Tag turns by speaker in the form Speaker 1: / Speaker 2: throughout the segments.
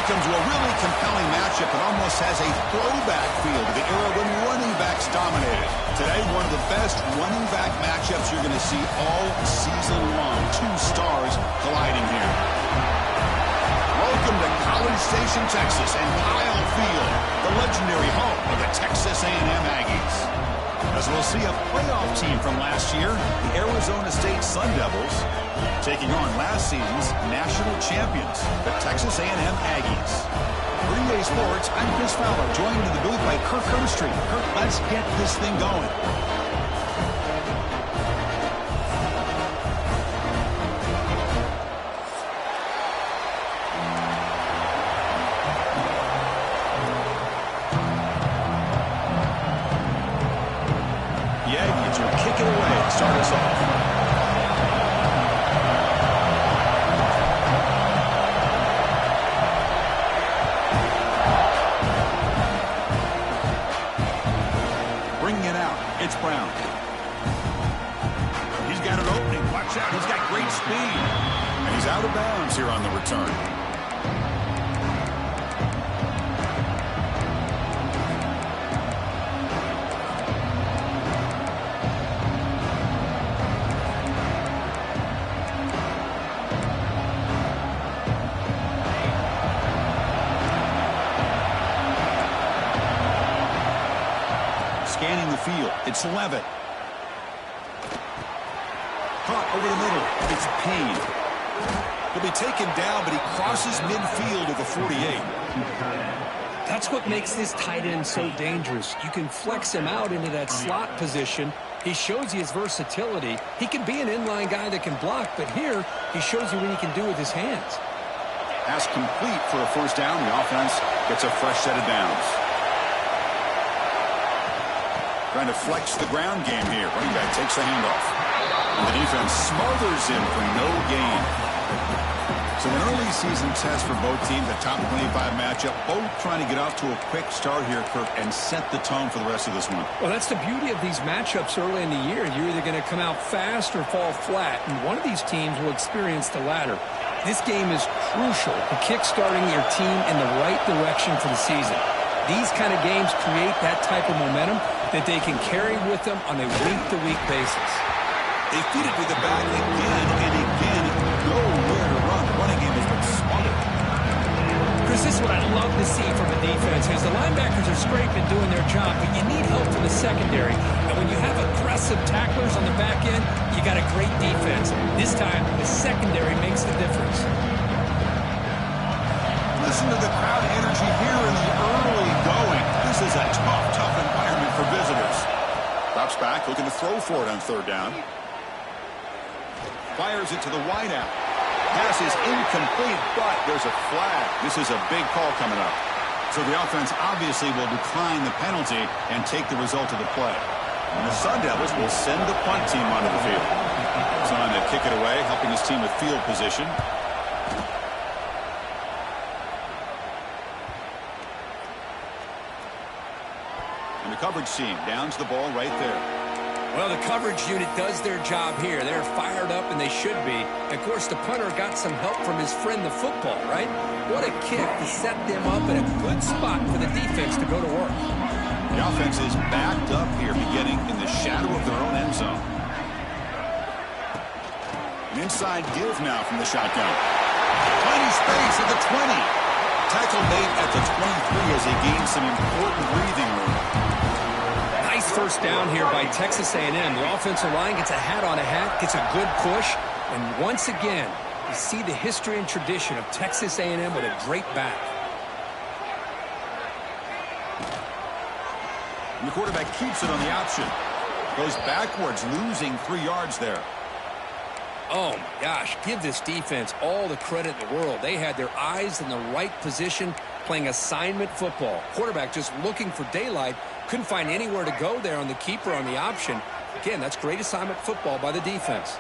Speaker 1: Welcome to a really compelling matchup. It almost has a throwback feel to the era when running backs dominated. Today, one of the best running back matchups you're going to see all season long. Two stars colliding here. Welcome to College Station, Texas, and Kyle Field, the legendary home of the Texas A&M Aggies. As we'll see a playoff team from last year, the Arizona State Sun Devils, taking on last season's national champions, the Texas A&M Aggies. Green Bay Sports, I'm Chris Fowler, joined in the booth by Kirk Herbstreit. Kirk, let's get this thing going. The Aggies will kick it away to start us off. It's Brown. He's got an opening. Watch out. He's got great speed. And he's out of bounds here on the return. Scanning the field. It's Levitt. Caught over the middle. It's Payne. He'll be taken down, but he crosses midfield at the 48.
Speaker 2: That's what makes this tight end so dangerous. You can flex him out into that slot position. He shows you his versatility. He can be an inline guy that can block, but here he shows you what he can do with his hands.
Speaker 1: Pass complete for a first down. The offense gets a fresh set of downs. Trying to flex the ground game here. Running back takes the handoff. And the defense smothers him for no gain. So an early season test for both teams, a top 25 matchup. Both trying to get off to a quick start here, Kirk, and set the tone for the rest of this one.
Speaker 2: Well, that's the beauty of these matchups early in the year. You're either going to come out fast or fall flat, and one of these teams will experience the latter. This game is crucial to kick-starting your team in the right direction for the season. These kind of games create that type of momentum that they can carry with them on a week-to-week basis.
Speaker 1: They feed it to the back again and again. Nowhere to run. The running game has been smothered.
Speaker 2: Chris, this is what I love to see from a defense is the linebackers are scraping, doing their job, but you need help from the secondary. And when you have aggressive tacklers on the back end, you got a great defense. This time, the secondary makes the difference.
Speaker 1: Listen to the crowd energy here in the early going. This is a tough environment for visitors. Drops back, looking to throw for it on third down. Fires it to the wideout. Pass is incomplete, but there's a flag. This is a big call coming up. So the offense obviously will decline the penalty and take the result of the play. And the Sun Devils will send the punt team onto the field. He's on to kick it away, helping his team with field position. And the coverage team downs the ball right there.
Speaker 2: Well, the coverage unit does their job here. They're fired up, and they should be. And of course, the punter got some help from his friend, the football, right? What a kick to set them up in a good spot for the defense to go to work.
Speaker 1: The offense is backed up here, beginning in the shadow of their own end zone. An inside give now from the shotgun. Plenty space at the 20. Tackle made at the 23 as he gains some important breathing room.
Speaker 2: Nice first down here by Texas A&M. The offensive line gets a hat on a hat, gets a good push, and once again, you see the history and tradition of Texas A&M with a great back.
Speaker 1: And the quarterback keeps it on the option. Goes backwards, losing 3 yards there.
Speaker 2: Oh, my gosh, give this defense all the credit in the world. They had their eyes in the right position, playing assignment football. Quarterback just looking for daylight. Couldn't find anywhere to go there on the keeper on the option. Again, that's great assignment football by the defense.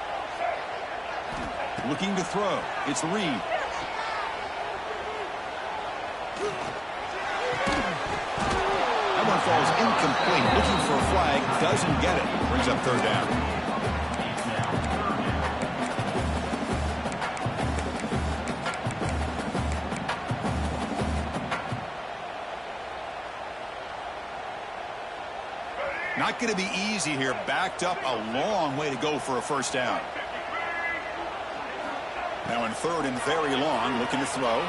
Speaker 1: Looking to throw. It's Reed. That one falls incomplete. Looking for a flag. Doesn't get it. Brings up third down. Not going to be easy here. Backed up a long way to go for a first down. Now in third and very long, looking to throw.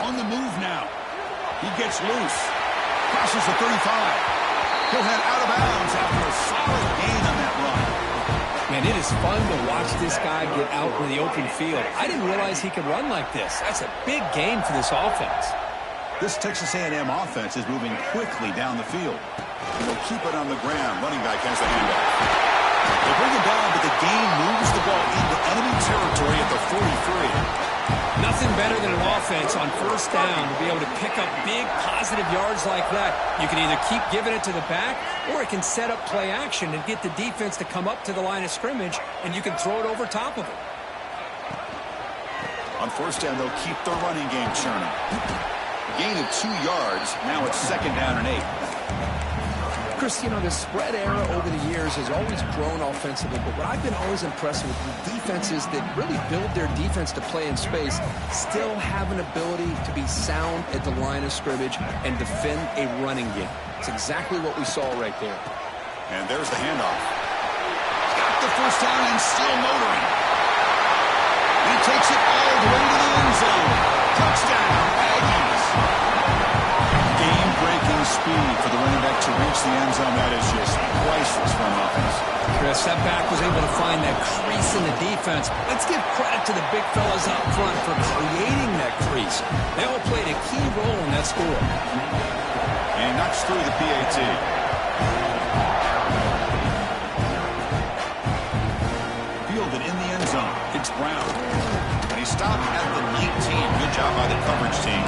Speaker 1: On the move now. He gets loose. Crosses the 35. He'll head out of bounds after a solid gain on that run.
Speaker 2: Man, it is fun to watch this guy get out in the open field. I didn't realize he could run like this. That's a big gain for this offense.
Speaker 1: This Texas A&M offense is moving quickly down the field. And they'll keep it on the ground. Running back has the handoff. They bring it down, but the gain moves the ball into enemy territory at the 43.
Speaker 2: Nothing better than an offense on first down to be able to pick up big positive yards like that. You can either keep giving it to the back, or it can set up play action and get the defense to come up to the line of scrimmage, and you can throw it over top of it.
Speaker 1: On first down, they'll keep the running game churning. Gain of 2 yards. Now it's second down and 8.
Speaker 2: Chris, you know, the spread era over the years has always grown offensively, but what I've been always impressed with the defenses that really build their defense to play in space still have an ability to be sound at the line of scrimmage and defend a running game. It's exactly what we saw right there.
Speaker 1: And there's the handoff. Got the first down and still motoring. He takes it all the way to the end zone. Touchdown, Aggies. Game-breaking speed for the running back to reach the end zone. That is just priceless for an offense.
Speaker 2: Chris, that back was able to find that crease in the defense. Let's give credit to the big fellas up front for creating that crease. They all played a key role in that score.
Speaker 1: And he knocks through the PAT. Fielded in the end zone. It's Brown. And he stopped at the 19. Good job by the coverage team.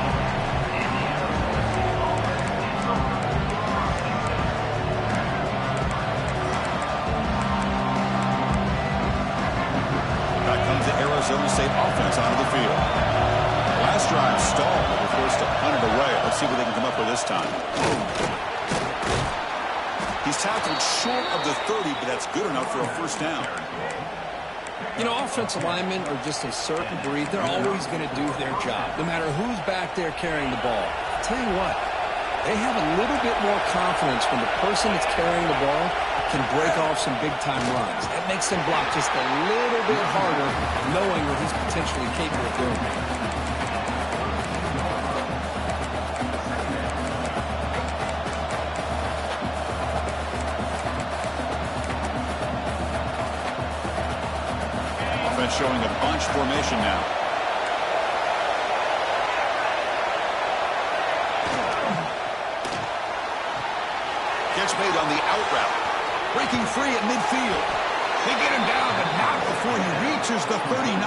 Speaker 1: Arizona State offense onto the field. Last drive stalled. They were forced to punt it away. Let's see what they can come up with this time. He's tackled short of the 30, but that's good enough for a first down.
Speaker 2: You know, offensive linemen are just a certain breed. They're always going to do their job, no matter who's back there carrying the ball. I'll tell you what, they have a little bit more confidence when the person that's carrying the ball can break off some big-time runs. That makes them block just a little bit harder, knowing what he's potentially capable of doing.
Speaker 1: Offense showing a bunch formation now. Gets made on the out route. Breaking free at midfield. They get him down, but not before he reaches the 39.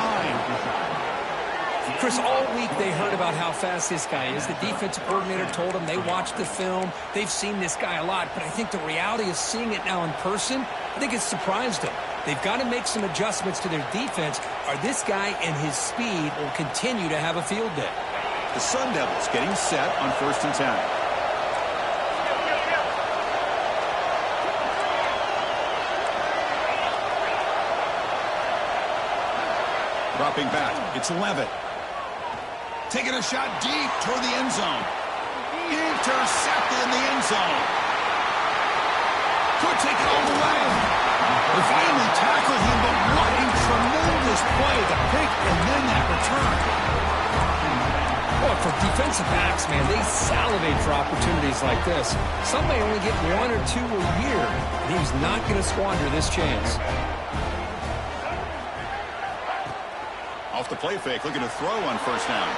Speaker 2: Chris, all week they heard about how fast this guy is. The defensive coordinator told them they watched the film. They've seen this guy a lot, but I think the reality of seeing it now in person, I think it's surprised them. They've got to make some adjustments to their defense, or this guy and his speed will continue to have a field day.
Speaker 1: The Sun Devils getting set on 1st and 10. Dropping back, it's Levitt. Taking a shot deep toward the end zone. Intercepted in the end zone. Could take it all the way. They finally tackled him, but what a tremendous play. The pick and then that return.
Speaker 2: Well, for defensive backs, man, they salivate for opportunities like this. Some may only get 1 or 2 a year. And he's not going to squander this chance.
Speaker 1: Off the play fake, looking to throw on first down.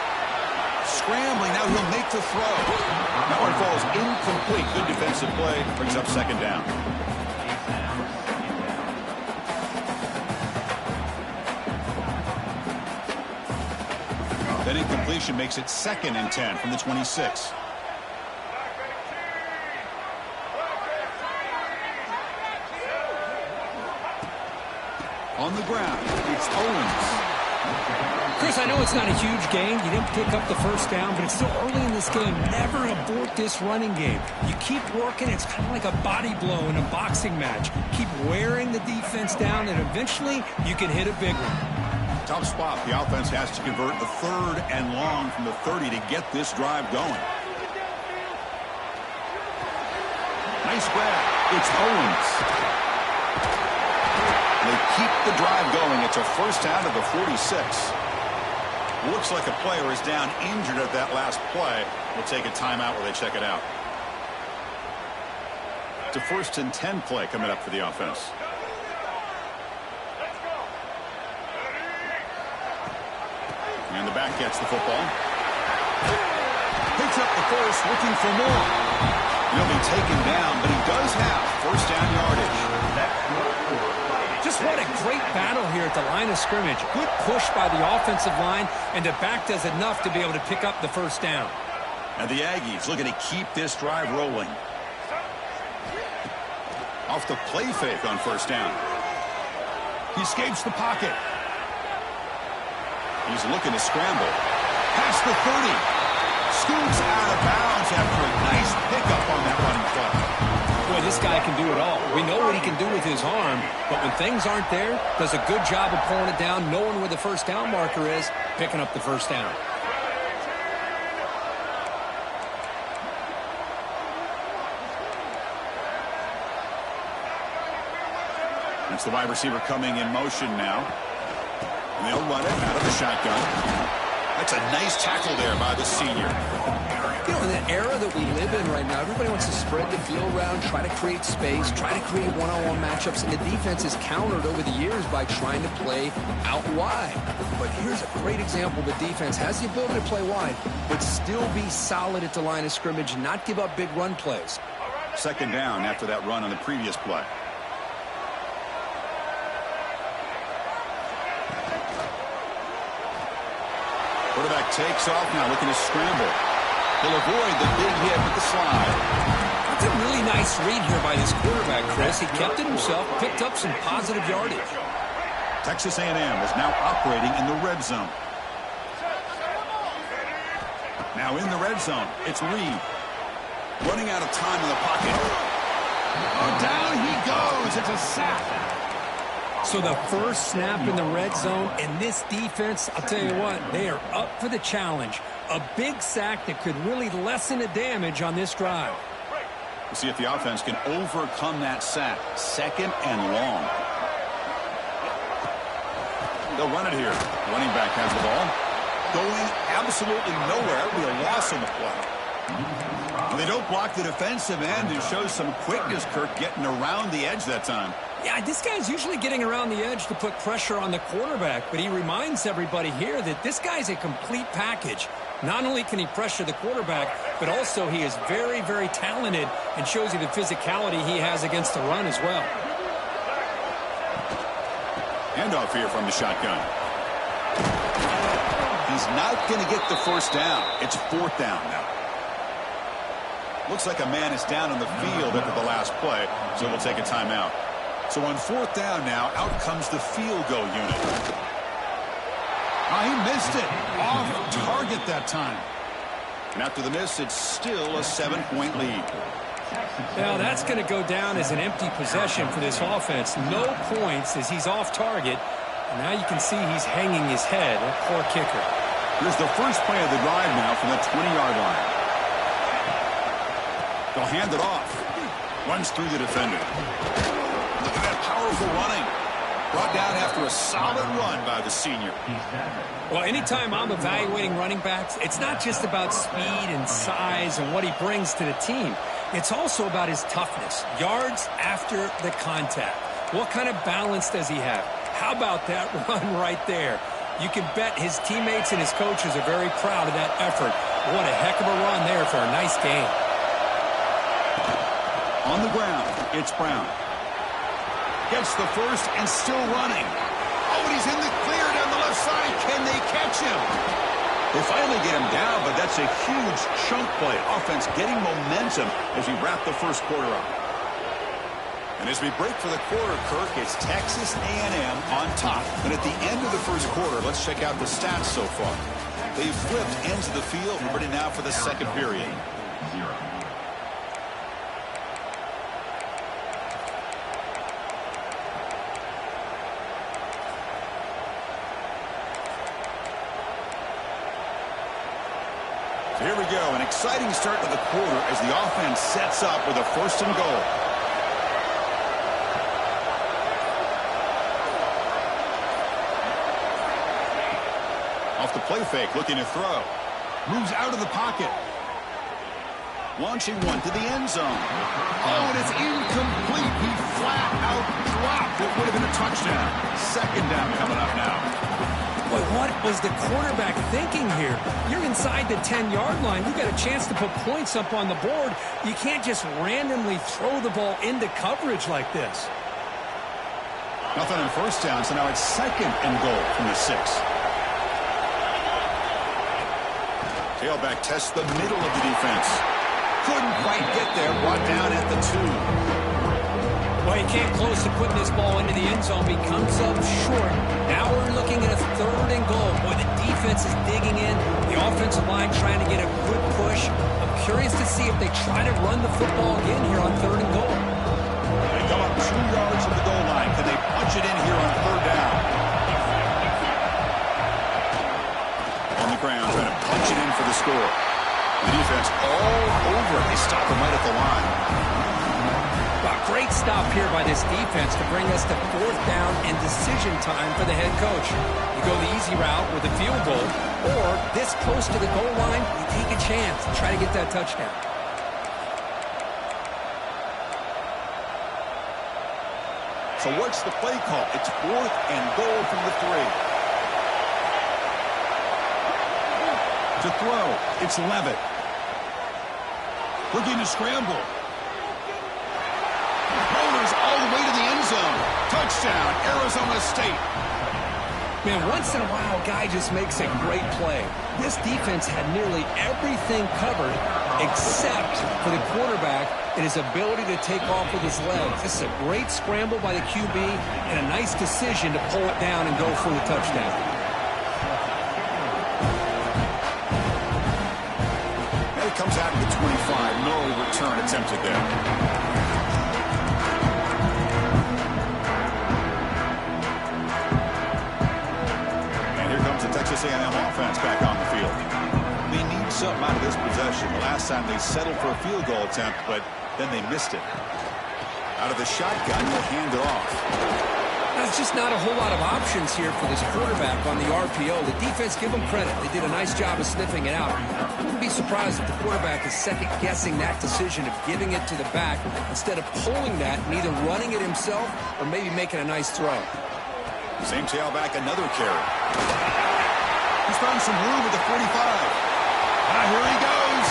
Speaker 1: Scrambling, now he'll make the throw. That one falls incomplete. Good defensive play, brings up second down. That incompletion makes it 2nd and 10 from the 26. On the ground, it's Owens.
Speaker 2: Chris, I know it's not a huge gain. You didn't pick up the first down, but it's still early in this game. Never abort this running game. You keep working. It's kind of like a body blow in a boxing match. Keep wearing the defense down, and eventually you can hit a big one.
Speaker 1: Tough spot. The offense has to convert a 3rd and long from the 30 to get this drive going. Nice Nice grab. It's Owens. They keep the drive going. It's a first down to the 46. Looks like a player is down injured at that last play. We'll take a timeout while they check it out. It's a 1st and 10 play coming up for the offense. And the back gets the football. Picks up the first, looking for more. He'll be taken down, but he does have first down yardage.
Speaker 2: Just what a great battle here at the line of scrimmage. Good push by the offensive line, and the back does enough to be able to pick up the first down.
Speaker 1: And the Aggies looking to keep this drive rolling. Off the play fake on first down. He escapes the pocket. He's looking to scramble. Past the 30. Scoots out of bounds after a nice pickup on that running play.
Speaker 2: Boy, this guy can do it all. We know what he can do with his arm, but when things aren't there, does a good job of pulling it down, knowing where the first down marker is, picking up the first down.
Speaker 1: That's the wide receiver coming in motion now. And they'll run it out of the shotgun. That's a nice tackle there by the senior.
Speaker 2: You know, in the era that we live in right now, everybody wants to spread the field around, try to create space, try to create one-on-one matchups, and the defense is countered over the years by trying to play out wide. But here's a great example. The defense has the ability to play wide, but still be solid at the line of scrimmage and not give up big run plays.
Speaker 1: Second down after that run on the previous play. Quarterback takes off now, looking to scramble. He'll avoid the big hit with the slide.
Speaker 2: That's a really nice read here by this quarterback, Chris. He kept it himself, picked up some positive yardage.
Speaker 1: Texas A&M is now operating in the red zone. Now in the red zone, it's Reed. Running out of time in the pocket. Oh, down he goes. It's a sack.
Speaker 2: So the first snap in the red zone, and this defense, I'll tell you what, they are up for the challenge. A big sack that could really lessen the damage on this drive.
Speaker 1: We'll see if the offense can overcome that sack. Second and long. They'll run it here. Running back has the ball. Going absolutely nowhere. It'll be a loss on the play. Well, they don't block the defensive end and show some quickness, Kirk, getting around the edge that time.
Speaker 2: Yeah, this guy's usually getting around the edge to put pressure on the quarterback, but he reminds everybody here that this guy's a complete package. Not only can he pressure the quarterback, but also he is very, very talented and shows you the physicality he has against the run as well.
Speaker 1: Handoff here from the shotgun. He's not going to get the first down. It's fourth down now. Looks like a man is down on the field after the last play, so we'll take a timeout. So on fourth down now, out comes the field goal unit. Oh, he missed it. Off target that time. And after the miss, it's still a 7-point lead.
Speaker 2: Now that's going to go down as an empty possession for this offense. No points as he's off target. And now you can see he's hanging his head. A poor kicker.
Speaker 1: Here's the first play of the drive now from the 20-yard line. They'll hand it off. Runs through the defender. Look at that powerful running. Brought down after a solid run by the senior.
Speaker 2: Well, anytime I'm evaluating running backs, it's not just about speed and size and what he brings to the team. It's also about his toughness. Yards after the contact. What kind of balance does he have? How about that run right there? You can bet his teammates and his coaches are very proud of that effort. What a heck of a run there for a nice game.
Speaker 1: On the ground, it's Brown. Gets the first and still running. Oh, and he's in the clear down the left side. Can they catch him? They finally get him down, but that's a huge chunk play. Offense getting momentum as we wrap the first quarter up. And as we break for the quarter, Kirk, it's Texas A&M on top. And at the end of the first quarter, let's check out the stats so far. They've flipped into the field, ready now for the second period. Here we go, an exciting start to the quarter as the offense sets up with a 1st and goal. Off the play fake, looking to throw. Moves out of the pocket. Launching one to the end zone. Oh, and it's incomplete. He flat out dropped. It would have been a touchdown. 2nd down coming up now.
Speaker 2: Boy, what was the quarterback thinking here? You're inside the 10-yard line. You got a chance to put points up on the board. You can't just randomly throw the ball into coverage like this.
Speaker 1: Nothing on 1st down, so now it's 2nd and goal from the 6. Tailback tests the middle of the defense. Couldn't quite get there. Brought down at the 2.
Speaker 2: Well, he came close to putting this ball into the end zone. He comes up short. Now we're looking at a 3rd and goal. Boy, the defense is digging in. The offensive line trying to get a good push. I'm curious to see if they try to run the football again here on 3rd and goal.
Speaker 1: They come up 2 yards from the goal line. Can they punch it in here on 3rd down? On the ground, trying to punch it in for the score. The defense all over it. They stop him right at the line.
Speaker 2: A great stop here by this defense to bring us to 4th down and decision time for the head coach. You go the easy route with a field goal, or this close to the goal line, you take a chance and try to get that touchdown.
Speaker 1: So what's the play call? It's 4th and goal from the 3. To throw, it's Levitt. Looking to scramble. Motors all the way to the end zone. Touchdown, Arizona State.
Speaker 2: Man, once in a while, a guy just makes a great play. This defense had nearly everything covered except for the quarterback and his ability to take off with his legs. This is a great scramble by the QB and a nice decision to pull it down and go for the touchdown.
Speaker 1: Comes out of the 25. No return attempted there. And here comes the Texas A&M offense back on the field. They need something out of this possession. The last time they settled for a field goal attempt, but then they missed it. Out of the shotgun, they'll hand it off.
Speaker 2: There's just not a whole lot of options here for this quarterback on the RPO. The defense, give them credit. They did a nice job of sniffing it out. I wouldn't be surprised if the quarterback is second-guessing that decision of giving it to the back instead of pulling that and either running it himself or maybe making a nice throw.
Speaker 1: Same tailback, another carry. He's found some room at the 45. Here he goes.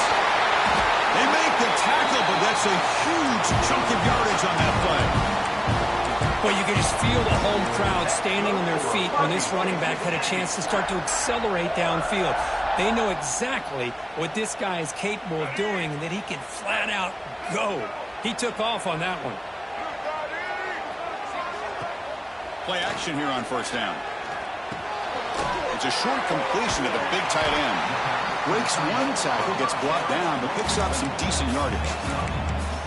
Speaker 1: They make the tackle, but that's a huge chunk of yardage on that play.
Speaker 2: Well, you can just feel the home crowd standing on their feet when this running back had a chance to start to accelerate downfield. They know exactly what this guy is capable of doing and that he can flat out go. He took off on that one.
Speaker 1: Play action here on 1st down. It's a short completion to the big tight end. Breaks one tackle, gets brought down, but picks up some decent yardage.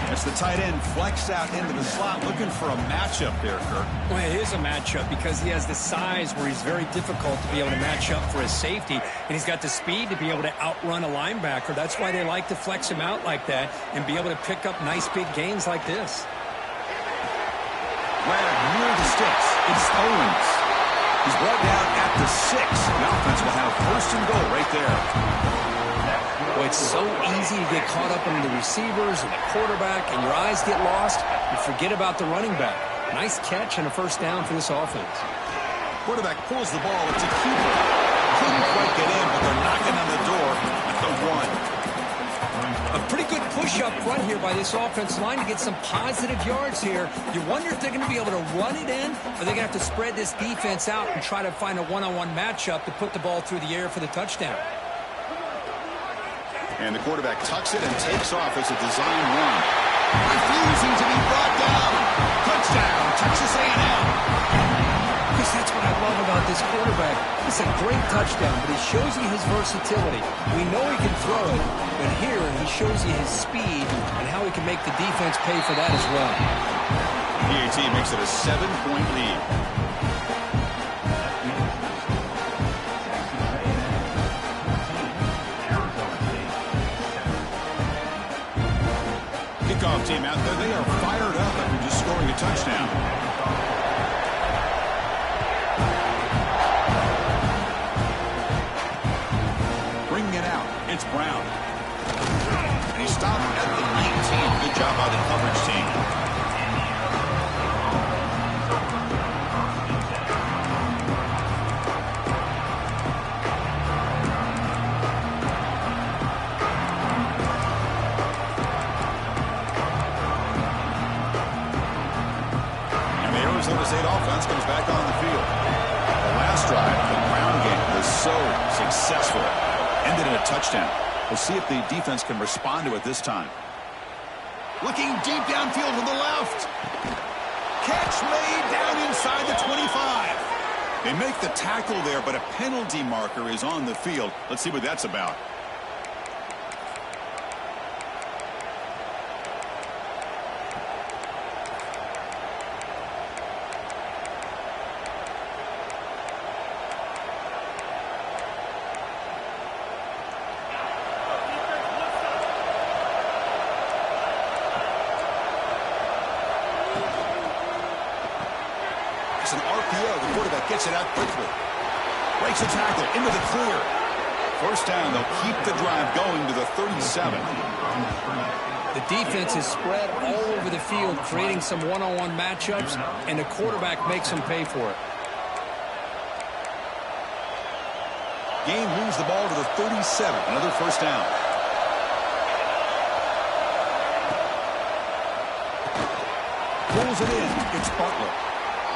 Speaker 1: As the tight end flexed out into the slot, looking for a matchup there, Kirk.
Speaker 2: Well, it is a matchup because he has the size where he's very difficult to be able to match up for his safety, and he's got the speed to be able to outrun a linebacker. That's why they like to flex him out like that and be able to pick up nice big gains like this.
Speaker 1: Right near the sticks. It's Owens. He's brought down at the 6. The offense will have 1st and goal right there.
Speaker 2: Boy, it's so easy to get caught up in the receivers and the quarterback, and your eyes get lost. You forget about the running back. Nice catch and a 1st down for this offense.
Speaker 1: Quarterback pulls the ball. It's a keeper. Couldn't quite get in, but they're knocking on the door at the 1.
Speaker 2: A pretty good push up front here by this offensive line to get some positive yards here. You wonder if they're going to be able to run it in, or they're going to have to spread this defense out and try to find a one-on-one matchup to put the ball through the air for the touchdown.
Speaker 1: And the quarterback tucks it and takes off as a design run. Refusing to be brought down. Touchdown, Texas A&M.
Speaker 2: Because that's what I love about this quarterback. It's a great touchdown, but he shows you his versatility. We know he can throw it, but here he shows you his speed and how he can make the defense pay for that as well.
Speaker 1: PAT makes it a 7-point lead. kickoff team out there, they are fired up after just scoring a touchdown. Bringing it out, it's Brown. And he stopped at the 19. Good job by the coverage team. Arizona State offense comes back on the field. The last drive, the ground game, was so successful. Ended in a touchdown. We'll see if the defense can respond to it this time. Looking deep downfield to the left. Catch made down inside the 25. They make the tackle there, but a penalty marker is on the field. Let's see what that's about. An RPO. The quarterback gets it out quickly. Breaks a tackle into the clear. First down. They'll keep the drive going to the 37.
Speaker 2: The defense is spread all over the field, creating some one-on-one matchups, and the quarterback makes them pay for it.
Speaker 1: Game moves the ball to the 37. Another first down. Pulls it in. It's Butler.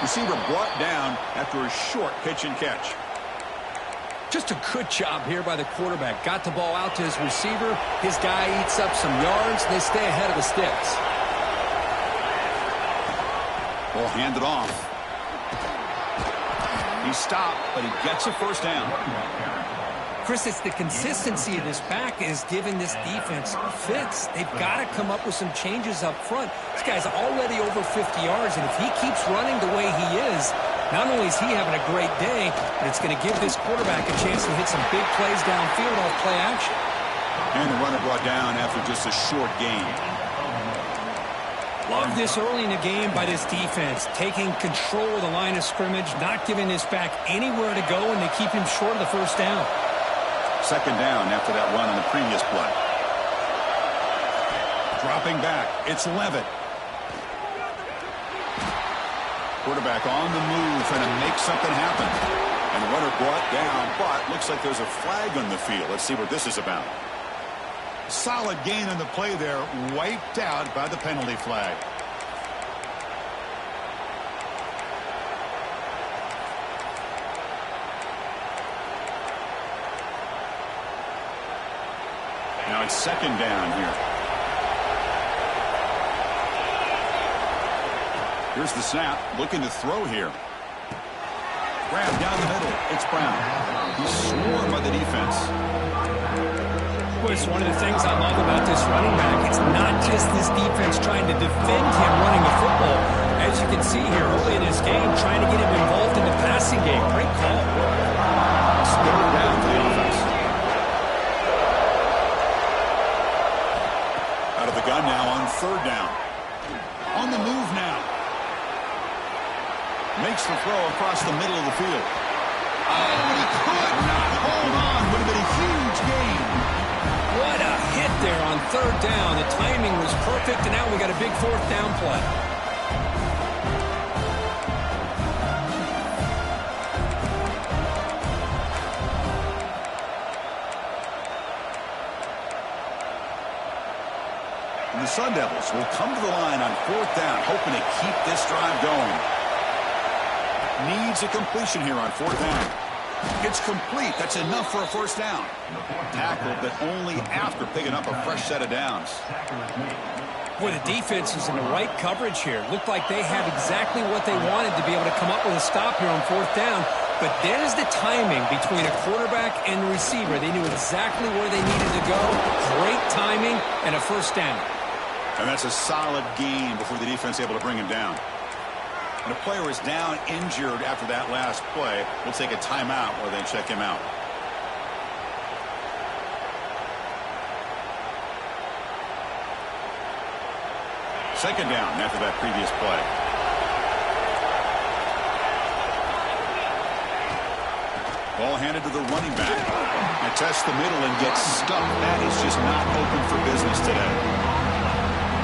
Speaker 1: Receiver brought down after a short pitch and catch.
Speaker 2: Just a good job here by the quarterback. Got the ball out to his receiver. His guy eats up some yards. They stay ahead of the sticks.
Speaker 1: Ball handed off. He stopped, but he gets a first down.
Speaker 2: Chris, it's the consistency of this back is giving this defense fits. They've got to come up with some changes up front. This guy's already over 50 yards, and if he keeps running the way he is, not only is he having a great day, but it's going to give this quarterback a chance to hit some big plays downfield off play action.
Speaker 1: And the runner brought down after just a short gain.
Speaker 2: Love this early in the game by this defense, taking control of the line of scrimmage, not giving this back anywhere to go, and they keep him short of the first down.
Speaker 1: Second down after that run on the previous play. Dropping back, it's Levitt. Quarterback on the move, trying to make something happen. And the runner brought down, but looks like there's a flag on the field. Let's see what this is about. Solid gain on the play there, wiped out by the penalty flag. Now it's second down here. Here's the snap, looking to throw here. Grab down the middle, it's Brown. He's swarmed by the defense.
Speaker 2: Well, it's one of the things I love about this running back. It's not just this defense trying to defend him running the football. As you can see here early in this game, trying to get him involved in the passing game. Great call.
Speaker 1: It's third down for the offense. Out of the gun now on third down. On the move now. Makes the throw across the middle of the field. Oh, and he could not hold on. Would have been a huge gain.
Speaker 2: What a hit there on third down. The timing was perfect, and now we got a big fourth down play.
Speaker 1: And the Sun Devils will come to the line on fourth down, hoping to keep this drive going. Needs a completion here on fourth down. It's complete. That's enough for a first down. Tackled, but only after picking up a fresh set of downs.
Speaker 2: Boy, the defense is in the right coverage here. Looked like they had exactly what they wanted to be able to come up with a stop here on fourth down. But there's the timing between a quarterback and the receiver. They knew exactly where they needed to go. Great timing and a first down.
Speaker 1: And that's a solid gain before the defense able to bring him down. And a player is down injured after that last play. We'll take a timeout while they check him out. Second down after that previous play. Ball handed to the running back. And tests the middle and gets stuck. That is just not open for business today.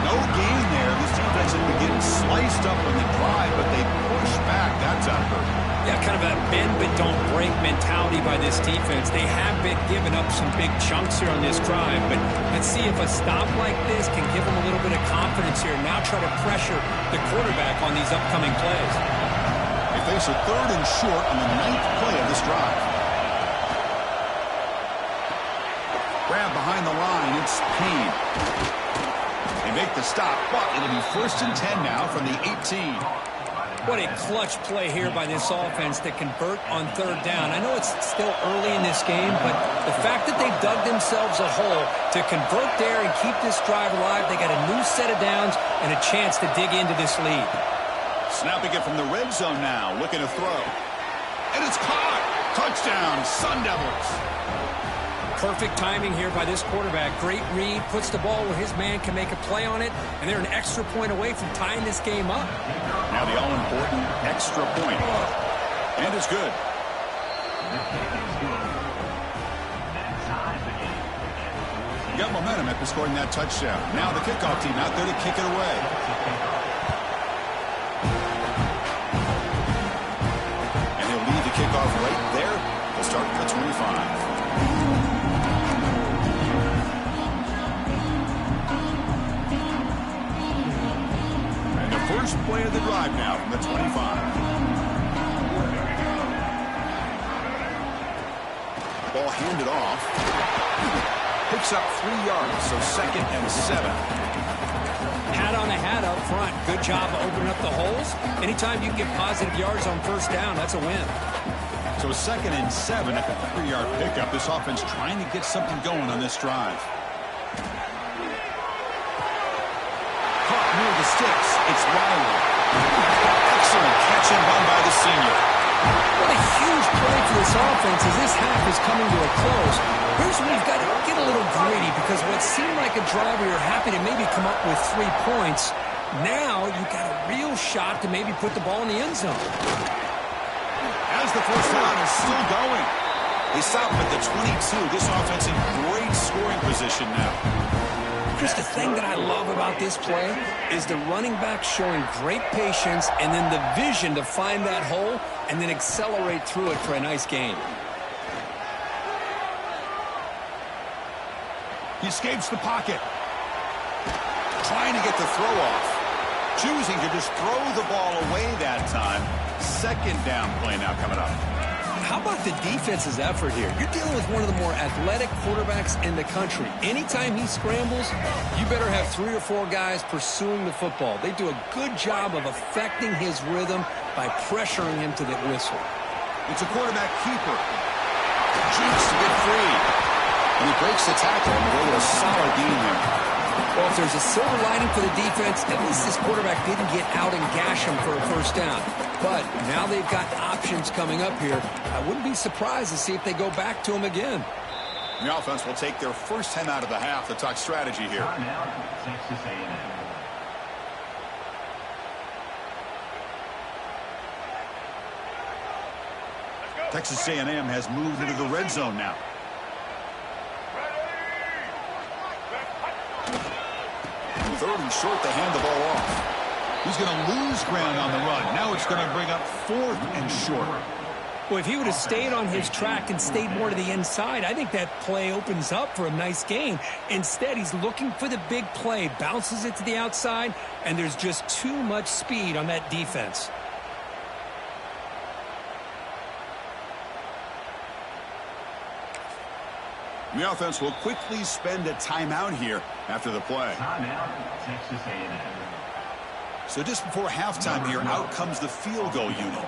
Speaker 1: No gain there. This defense has been getting sliced up on the drive, but they push back. That's out hurt.
Speaker 2: Yeah, kind of a bend but don't break mentality by this defense. They have been giving up some big chunks here on this drive, but let's see if a stop like this can give them a little bit of confidence here. Now try to pressure the quarterback on these upcoming plays.
Speaker 1: They face a 3rd and short on the 9th play of this drive. Grab behind the line. It's Payne. They make the stop, but it'll be 1st and 10 now from the 18.
Speaker 2: What a clutch play here by this offense to convert on 3rd down. I know it's still early in this game, but the fact that they've dug themselves a hole to convert there and keep this drive alive, they got a new set of downs and a chance to dig into this lead.
Speaker 1: Snapping it from the red zone now, looking to throw. And it's caught! Touchdown, Sun Devils!
Speaker 2: Perfect timing here by this quarterback. Great read, puts the ball where his man can make a play on it, and they're an extra point away from tying this game up.
Speaker 1: Now the all-important extra point. And it's good. You got momentum after scoring that touchdown. Now the kickoff team out there to kick it away. And he'll lead the kickoff right there. We'll start at the 25. First play of the drive now from the 25. Ball handed off. Picks up 3 yards, so 2nd and 7.
Speaker 2: Hat on a hat up front. Good job of opening up the holes. Anytime you can get positive yards on 1st down, that's a win.
Speaker 1: So 2nd and 7 at the 3-yard pickup. This offense trying to get something going on this drive. Near the sticks, it's Riley. Excellent catch and run by the senior.
Speaker 2: What a huge play for this offense as this half is coming to a close. Here's where you've got to get a little greedy because what seemed like a drive where you're happy to maybe come up with 3 points, now you've got a real shot to maybe put the ball in the end zone.
Speaker 1: As the first down is still going. They stop at the 22. This offense in great scoring position now.
Speaker 2: Just the thing that I love about this play is the running back showing great patience and then the vision to find that hole and then accelerate through it for a nice gain.
Speaker 1: He escapes the pocket. Trying to get the throw off. Choosing to just throw the ball away that time. 2nd down play now coming up.
Speaker 2: How about the defense's effort here? You're dealing with one of the more athletic quarterbacks in the country. Anytime he scrambles, you better have 3 or 4 guys pursuing the football. They do a good job of affecting his rhythm by pressuring him to the whistle.
Speaker 1: It's a quarterback keeper. Cheats to get free. And he breaks the tackle and they get a solid gain there.
Speaker 2: Well, if there's a silver lining for the defense, at least this quarterback didn't get out and gash him for a 1st down. But now they've got options coming up here. I wouldn't be surprised to see if they go back to him again.
Speaker 1: The offense will take their first time out of the half to talk strategy here. Texas A&M has moved into the red zone now. Third and short, they hand the ball off. He's going to lose ground on the run. Now it's going to bring up 4th and short.
Speaker 2: Well, if he would have stayed on his track and stayed more to the inside, I think that play opens up for a nice gain. Instead, he's looking for the big play, bounces it to the outside, and there's just too much speed on that defense.
Speaker 1: The offense will quickly spend a timeout here after the play.
Speaker 3: Texas A&M.
Speaker 1: So just before halftime here, out comes the field goal unit.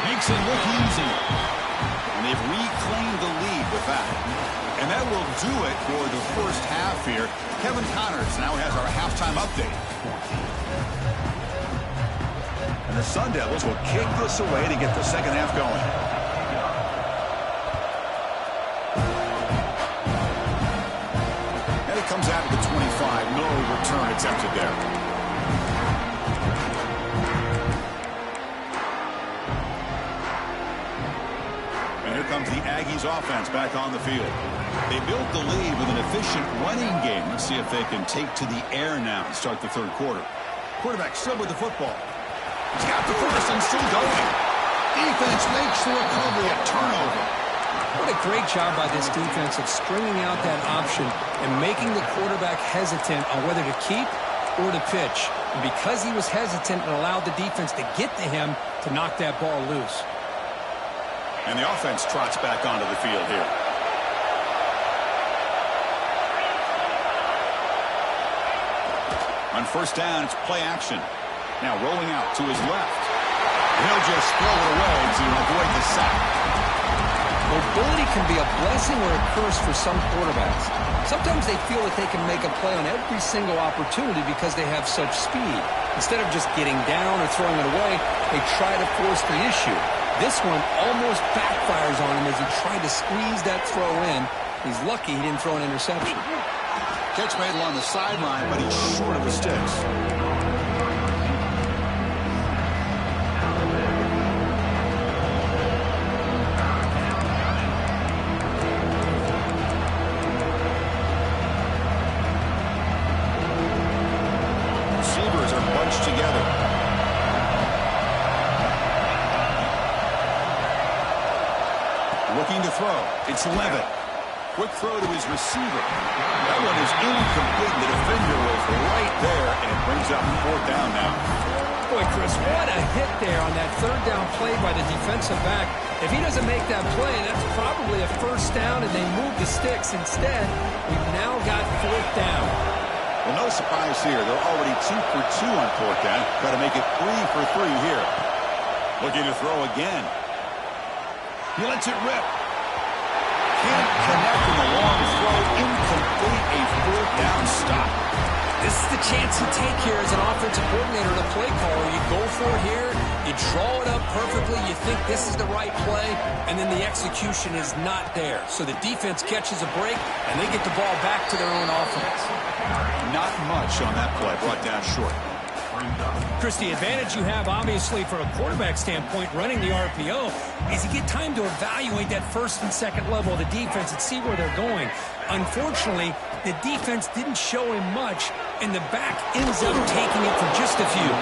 Speaker 1: Makes it look easy. And they've reclaimed the lead with that. And that will do it for the first half here. Kevin Connors now has our halftime update. And the Sun Devils will kick this away to get the second half going. comes out of the 25. No return attempted there. And here comes the Aggies offense back on the field. They built the lead with an efficient running game. Let's see if they can take to the air now and start the third quarter. Quarterback still with the football. He's got the first and still going. Defense makes the recovery, a turnover.
Speaker 2: What a great job by this defense of stringing out that option and making the quarterback hesitant on whether to keep or to pitch. And because he was hesitant, it allowed the defense to get to him to knock that ball loose.
Speaker 1: And the offense trots back onto the field here. On first down, it's play action. Now rolling out to his left. He'll just throw it away to avoid the sack.
Speaker 2: Mobility can be a blessing or a curse for some quarterbacks. Sometimes they feel that they can make a play on every single opportunity because they have such speed. Instead of just getting down or throwing it away, they try to force the issue. This one almost backfires on him as he tried to squeeze that throw in. He's lucky he didn't throw an interception.
Speaker 1: Catch made along the sideline, but he's short of the sticks. Receivers are bunched together. Looking to throw. It's Levitt. Quick throw to his receiver. That one is incomplete. The defender was right there and brings up fourth down now.
Speaker 2: Boy, Chris, what a hit there on that third down play by the defensive back. If he doesn't make that play, that's probably a first down, and they move the sticks. Instead, we've now got fourth down.
Speaker 1: Well, no surprise here. They're already 2 for 2 on fourth down. Got to make it 3 for 3 here. Looking to throw again. He lets it rip. Can't connect in the long throw. Incomplete. A fourth down stop.
Speaker 2: This is the chance you take here as an offensive coordinator and a play caller. You go for it here. You draw it up perfectly. You think this is the right play, and then the execution is not there. So the defense catches a break, and they get the ball back to their own offense.
Speaker 1: Not much on that play. Brought down short.
Speaker 2: Chris, the advantage you have, obviously, from a quarterback standpoint, running the RPO, is you get time to evaluate that first and second level of the defense and see where they're going. Unfortunately, the defense didn't show him much, and the back ends up taking it for just a few.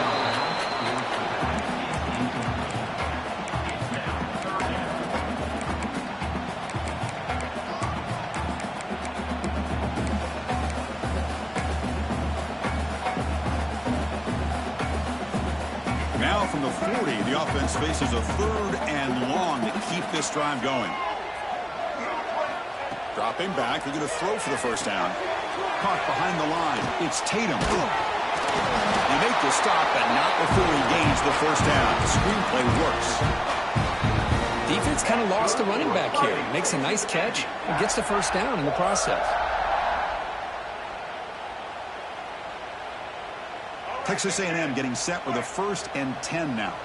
Speaker 1: Now from the 40, the offense faces a third and long to keep this drive going. Dropping back, they're going to throw for the first down. Caught behind the line. It's Tatum. They make the stop, but not before he gains the first down. The screenplay works.
Speaker 2: Defense kind of lost the running back here. Makes a nice catch and gets the first down in the process.
Speaker 1: Texas A&M getting set with a 1st and 10 now.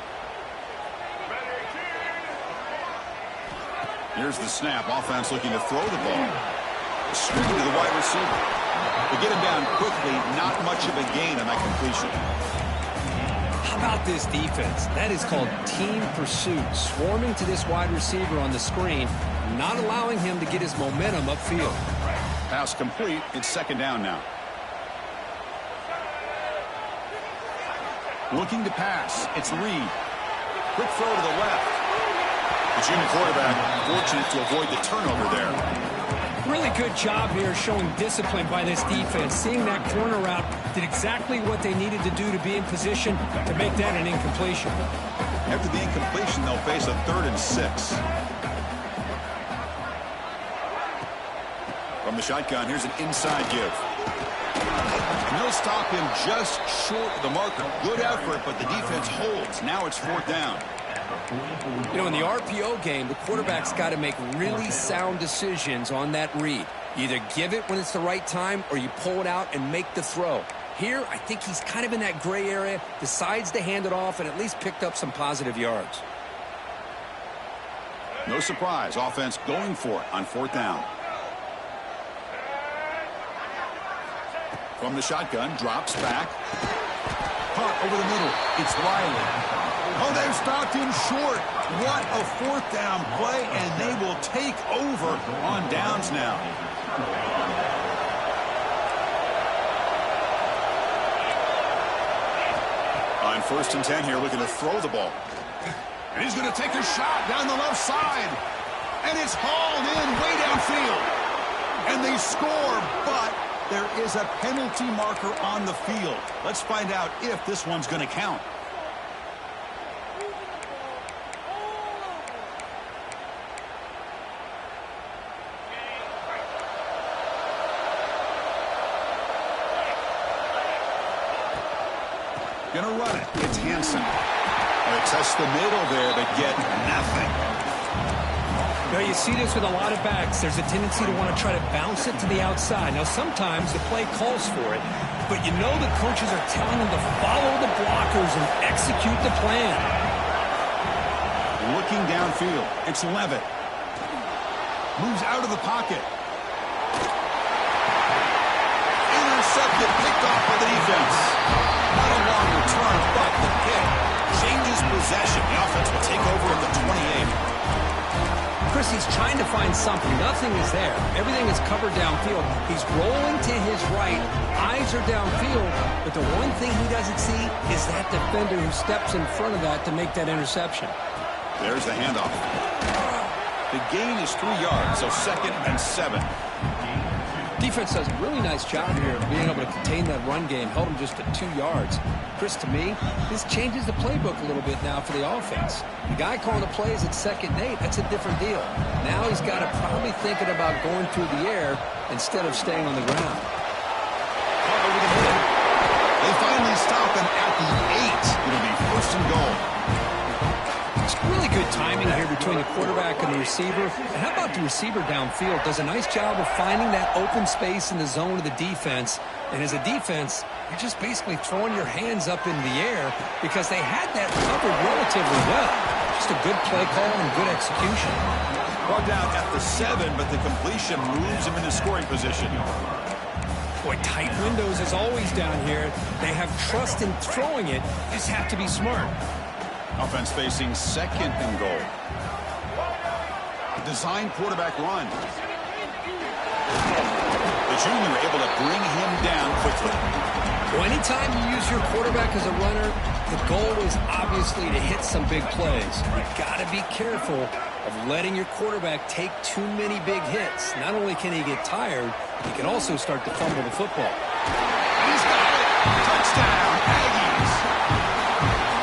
Speaker 1: Here's the snap. Offense looking to throw the ball. Straight to the wide receiver. They get him down quickly. Not much of a gain on that completion.
Speaker 2: How about this defense? That is called team pursuit. Swarming to this wide receiver on the screen, not allowing him to get his momentum upfield.
Speaker 1: Pass complete. It's second down now. Looking to pass. It's Reed. Quick throw to the left. The junior quarterback fortunate to avoid the turnover there.
Speaker 2: Really good job here showing discipline by this defense. Seeing that corner route did exactly what they needed to do to be in position to make that an incompletion.
Speaker 1: After the incompletion, they'll face a 3rd and 6. From the shotgun, here's an inside give. And they'll stop him just short of the marker. Good effort, but the defense holds. Now it's 4th down.
Speaker 2: You know, in the RPO game, the quarterback's got to make really sound decisions on that read. You either give it when it's the right time or you pull it out and make the throw. Here, I think he's kind of in that gray area, decides to hand it off and at least picked up some positive yards.
Speaker 1: No surprise. Offense going for it on 4th down. From the shotgun, drops back. Caught over the middle. It's Riley. Oh, they've stopped him short. What a fourth down play, and they will take over on downs now. On 1st and 10 here, looking to throw the ball. And he's going to take a shot down the left side. And it's hauled in way downfield. And they score, but there is a penalty marker on the field. Let's find out if this one's going to count. Gonna run it. It's Hansen. They test the middle there, but get nothing.
Speaker 2: Now, you see this with a lot of backs. There's a tendency to want to try to bounce it to the outside. Now, sometimes the play calls for it, but you know the coaches are telling them to follow the blockers and execute the plan.
Speaker 1: Looking downfield. It's Levitt. Moves out of the pocket. Intercepted, picked off by the defense. Not a long return, but the pick changes possession. The offense will take over at the 28.
Speaker 2: Chris, he's trying to find something. Nothing is there. Everything is covered downfield. He's rolling to his right. Eyes are downfield. But the one thing he doesn't see is that defender who steps in front of that to make that interception.
Speaker 1: There's the handoff. The gain is 3 yards, so 2nd and 7.
Speaker 2: Defense does a really nice job here of being able to contain that run game. Held him just at 2 yards. Chris, to me, this changes the playbook a little bit now for the offense. The guy calling the plays at 2nd and 8, that's a different deal. Now he's got to probably thinking about going through the air instead of staying on the ground.
Speaker 1: Caught over the middle. They finally stop him at the 8. It'll be 1st and goal.
Speaker 2: It's really good timing here between the quarterback and the receiver. And how about the receiver downfield? Does a nice job of finding that open space in the zone of the defense. And as a defense, you're just basically throwing your hands up in the air because they had that covered relatively well. Just a good play call and good execution.
Speaker 1: Brought down at the 7, but the completion moves him into scoring position.
Speaker 2: Boy, tight windows is always down here. They have trust in throwing it. Just have to be smart.
Speaker 1: Offense facing 2nd and goal. Design quarterback run. The junior able to bring him down quickly.
Speaker 2: Well, anytime you use your quarterback as a runner, the goal is obviously to hit some big plays. You've got to be careful of letting your quarterback take too many big hits. Not only can he get tired, he can also start to fumble the football.
Speaker 1: He's got it. Touchdown, Aggies.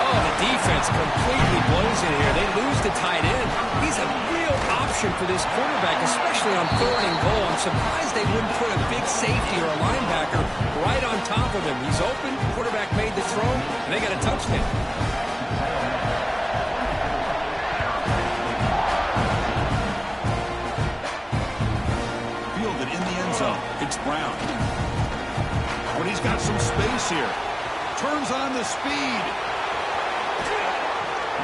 Speaker 2: Oh, the defense completely blows it here. They lose the tight end. He's a real option for this quarterback, especially on 3rd and goal. I'm surprised they wouldn't put a big safety or a linebacker right on top of him. He's open, quarterback made the throw, and they got a touchdown.
Speaker 1: Fielded in the end zone. It's Brown. When he's got some space here. Turns on the speed.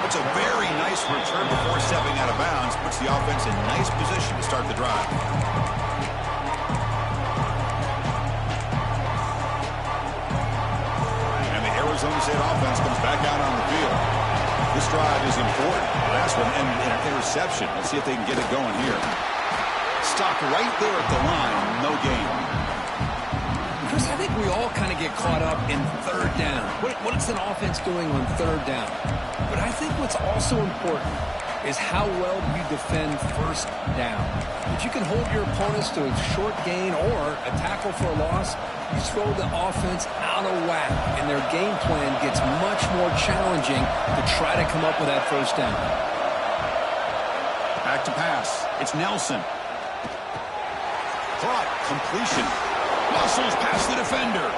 Speaker 1: It's a very nice return before stepping out of bounds. Puts the offense in nice position to start the drive. And the Arizona State offense comes back out on the field. This drive is important. Last one ended in an interception. Let's see if they can get it going here. Stopped right there at the line. No gain.
Speaker 2: Chris, I think we all kind of get caught up in 3rd down. What's an offense doing on 3rd down? But I think what's also important is how well you defend 1st down. If you can hold your opponents to a short gain or a tackle for a loss, you throw the offense out of whack, and their game plan gets much more challenging to try to come up with that 1st down.
Speaker 1: Back to pass. It's Nelson. Caught. Completion. Muscles past the defender.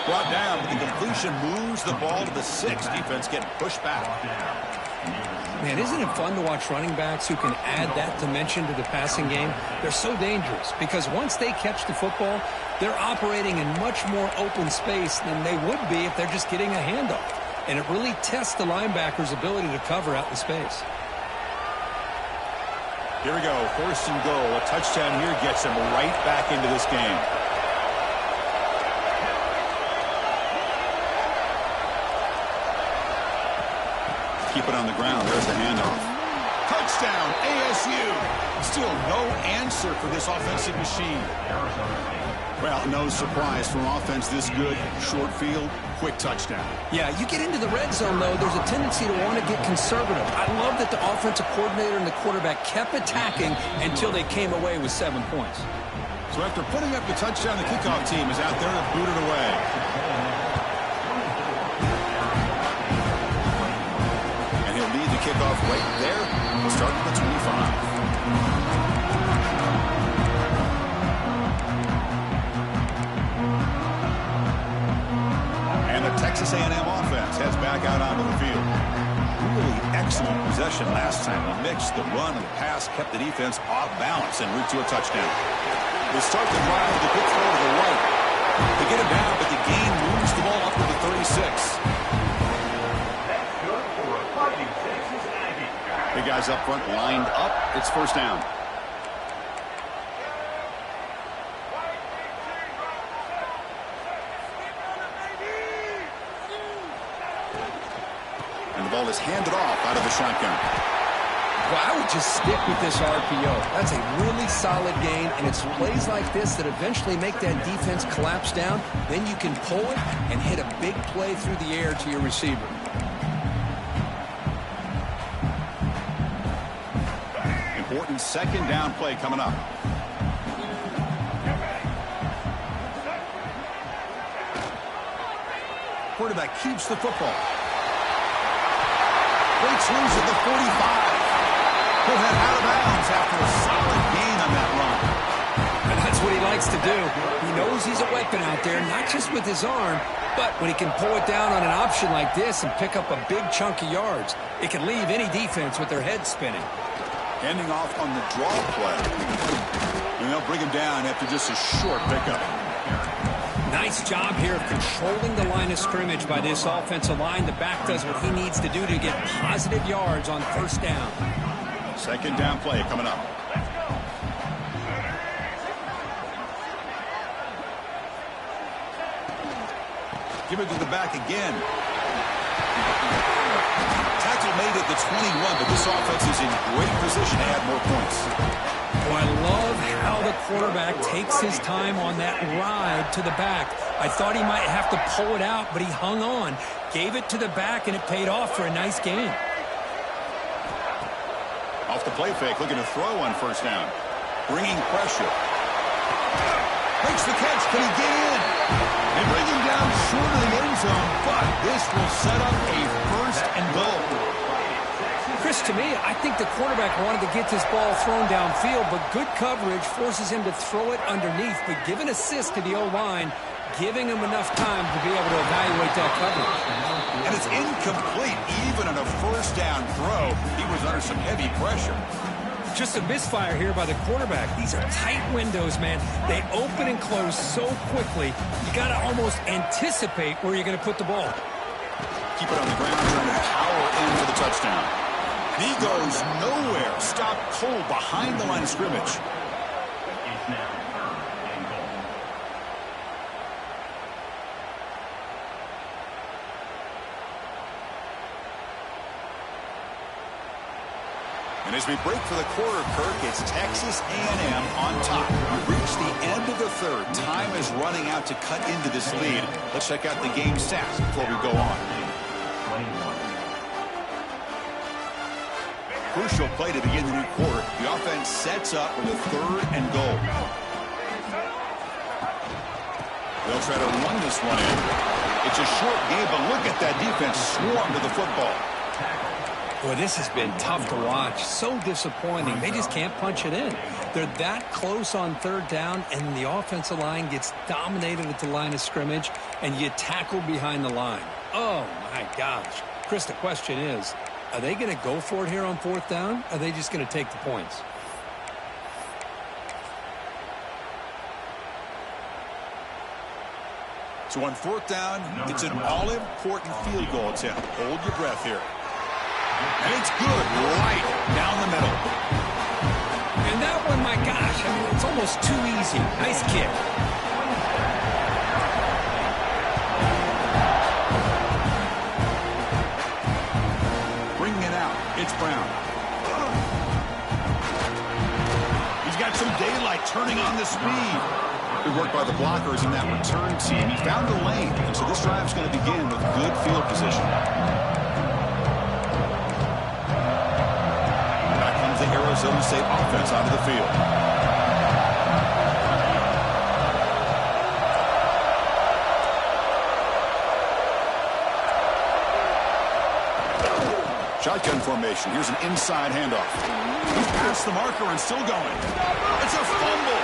Speaker 1: Brought down, but the completion moves the ball to the 6. Defense getting pushed back.
Speaker 2: Man, isn't it fun to watch running backs who can add that dimension to the passing game? They're so dangerous because once they catch the football, they're operating in much more open space than they would be if they're just getting a handoff. And it really tests the linebacker's ability to cover out in space.
Speaker 1: Here we go. 1st and goal. A touchdown here gets them right back into this game. Keep it on the ground. There's the handoff. Touchdown, ASU. Still no answer for this offensive machine. Well, no surprise from offense this good. Short field, quick touchdown.
Speaker 2: Yeah, you get into the red zone, though, there's a tendency to want to get conservative. I love that the offensive coordinator and the quarterback kept attacking until they came away with 7 points.
Speaker 1: So after putting up the touchdown, the kickoff team is out there to boot it away. And he'll lead the kickoff right there. We'll start at the 25. Texas A&M offense heads back out onto the field. Really excellent possession last time. The mix, the run, and the pass kept the defense off balance en route to a touchdown. They start the drive with a quick throw to the right. They get it down, but the gain moves the ball up to the 36.
Speaker 3: That's good for a fighting Texas Aggie.
Speaker 1: Big guys up front lined up. It's first down. Ball is handed off out of the shotgun.
Speaker 2: Well, I would just stick with this RPO. That's a really solid gain, and it's plays like this that eventually make that defense collapse down. Then you can pull it and hit a big play through the air to your receiver.
Speaker 1: Important second down play coming up. Quarterback keeps the football. Breaks loose at the 45. He'll head out of bounds after a solid gain on that run.
Speaker 2: And that's what he likes to do. He knows he's a weapon out there, not just with his arm, but when he can pull it down on an option like this and pick up a big chunk of yards, it can leave any defense with their head spinning.
Speaker 1: Handing off on the draw play. And they'll bring him down after just a short pickup.
Speaker 2: Nice job here of controlling the line of scrimmage by this offensive line. The back does what he needs to do to get positive yards on first down.
Speaker 1: Second down play coming up. Give it to the back again. Tackle made at the 21, but this offense is in great position to add more points.
Speaker 2: Oh, I love how the quarterback takes his time on that ride to the back. I thought he might have to pull it out, but he hung on, gave it to the back, and it paid off for a nice gain.
Speaker 1: Off the play fake, looking to throw on first down. Bringing pressure. Makes the catch. Can he get in? They bring him down short of the end zone, but this will set up a first and goal.
Speaker 2: Chris, to me, I think the quarterback wanted to get this ball thrown downfield, but good coverage forces him to throw it underneath. But give an assist to the O-line, giving him enough time to be able to evaluate that coverage.
Speaker 1: And it's incomplete. Even on a first down throw, he was under some heavy pressure.
Speaker 2: Just a misfire here by the quarterback. These are tight windows, man. They open and close so quickly, you got to almost anticipate where you're going to put the ball.
Speaker 1: Keep it on the ground, trying to power in for the touchdown. He goes nowhere. Stop cold behind the line of scrimmage.
Speaker 3: It's now third and goal.
Speaker 1: And as we break for the quarter, Kirk, it's Texas A&M on top. We reach the end of the third. Time is running out to cut into this lead. Let's check out the game stats before we go on.
Speaker 3: 21.
Speaker 1: Crucial play to begin the new quarter. The offense sets up with a third and goal. They'll try to run this one in. It's a short game, but look at that defense swarm to the football.
Speaker 2: Boy, this has been tough to watch. So disappointing. They just can't punch it in. They're that close on third down, and the offensive line gets dominated at the line of scrimmage, and you tackle behind the line. Oh, my gosh. Chris, the question is, are they going to go for it here on fourth down? Or are they just going to take the points?
Speaker 1: So on fourth down, it's an all-important field goal attempt. Hold your breath here. And it's good right down the middle.
Speaker 2: And that one, my gosh, I mean, it's almost too easy. Nice kick.
Speaker 1: daylight, turning on the speed. Good work by the blockers in that return team. He found a lane, and so this drive's going to begin with good field position. Back comes the Arizona State offense out of the field. Shotgun formation. Here's an inside handoff. He's past the marker and still going. It's a fumble.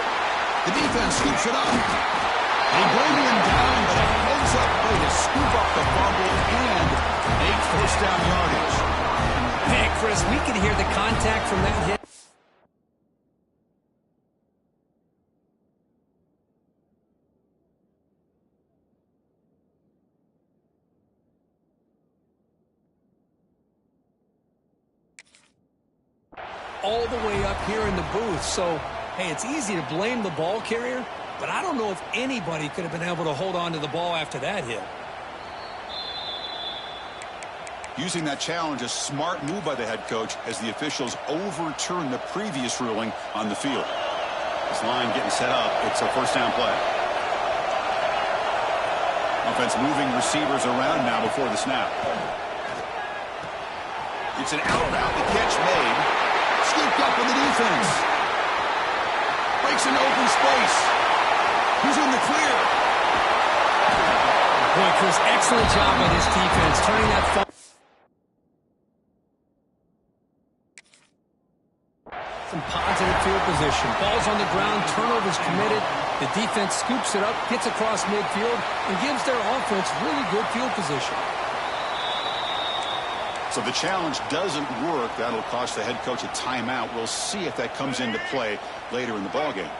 Speaker 1: The defense scoops it up. They bring him down, but a heads-up play to scoop up the fumble and make first down yardage.
Speaker 2: Hey, Chris, we could hear the contact from that hit. All the way up here in the booth. So, hey, it's easy to blame the ball carrier, but I don't know if anybody could have been able to hold on to the ball after that hit.
Speaker 1: Using that challenge, a smart move by the head coach as the officials overturn the previous ruling on the field. This line getting set up. It's a first down play. Offense moving receivers around now before the snap. It's an out route. The catch made. Scooped up in the defense. Breaks into open space. He's in the clear.
Speaker 2: Boy, Chris, excellent job by this defense turning that fumble. Some positive field position. Ball's on the ground. Turnovers committed. The defense scoops it up, gets across midfield, and gives their offense really good field position.
Speaker 1: So the challenge doesn't work. That'll cost the head coach a timeout. We'll see if that comes into play later in the ballgame.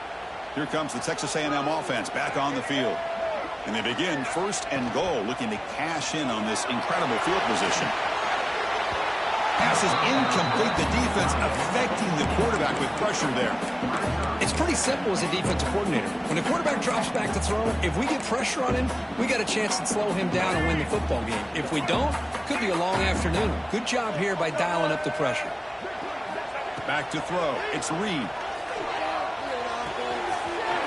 Speaker 1: Here comes the Texas A&M offense back on the field. And they begin first and goal, looking to cash in on this incredible field position. Pass is incomplete. The defense affecting the quarterback with pressure there.
Speaker 2: It's pretty simple as a defensive coordinator. When the quarterback drops back to throw, if we get pressure on him, we got a chance to slow him down and win the football game. If we don't, could be a long afternoon. Good job here by dialing up the pressure.
Speaker 1: Back to throw. It's Reed.